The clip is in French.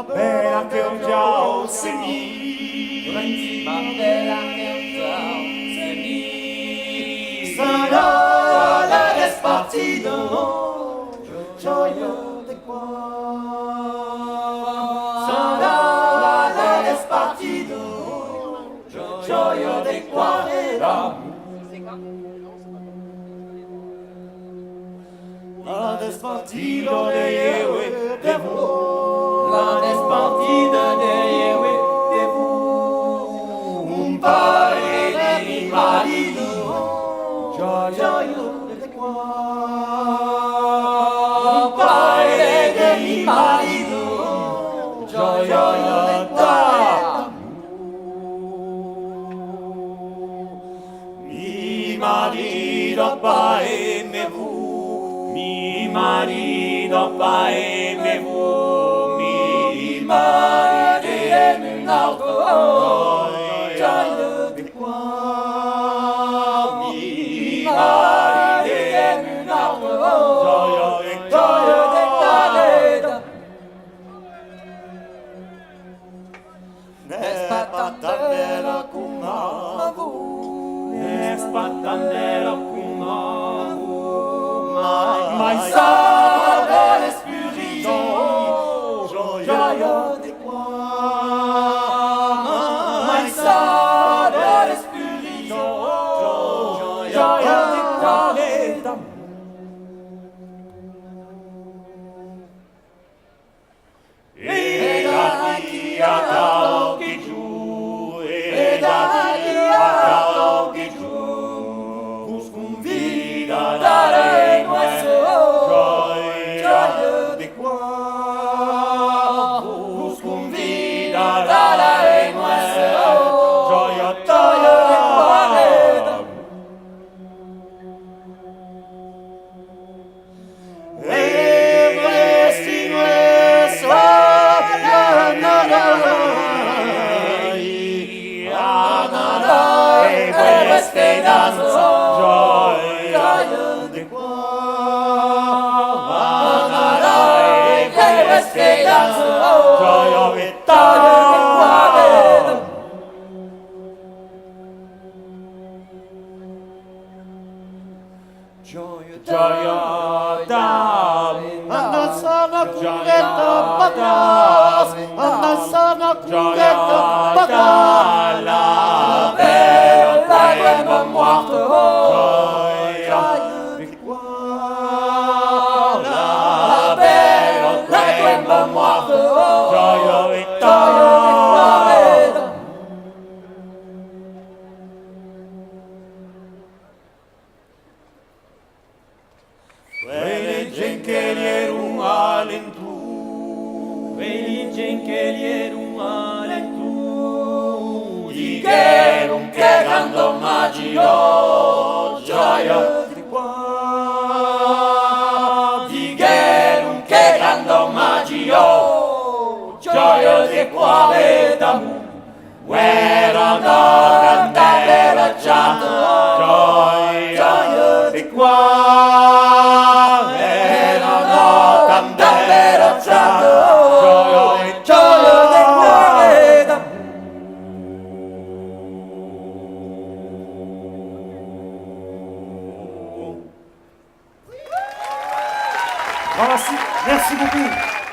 bella che un già segni Bella che un già segni sarà la despartido gioia de qua sarà la despartido gioia de qua la despartido de Yewe de vous La despartida de Yewe de vous un paese di marido gioia de qua un paese di marido gioia de qua mi marido pas aimez-vous mi marido pas aimez-vous mi marido aime un autre gioia de qua mi marido aime un autre gioia de qua n'est pas tan bella come vous n'est pas tan bella come vous mai sarà l'espirito gioia de qua mai sarà l'espirito gioia de qua e da chi a cao che giù e da chi a cao che giù vos convida dare gioia de qua vos convida dare gioia de qua Gioia d'amore, Andassana curetta patas, andassana curetta patas, la bella guerra morta, gioia di qua, la bella guerra morta, gioia di qua. Vedi gente che gli era un alentù, Vedi gente che gli era un alentù di che non che canto magio, gioia di qua, di che non che canto magio, gioia di qua vedamu, guerra da grande racciato, gioia di qua. Merci beaucoup.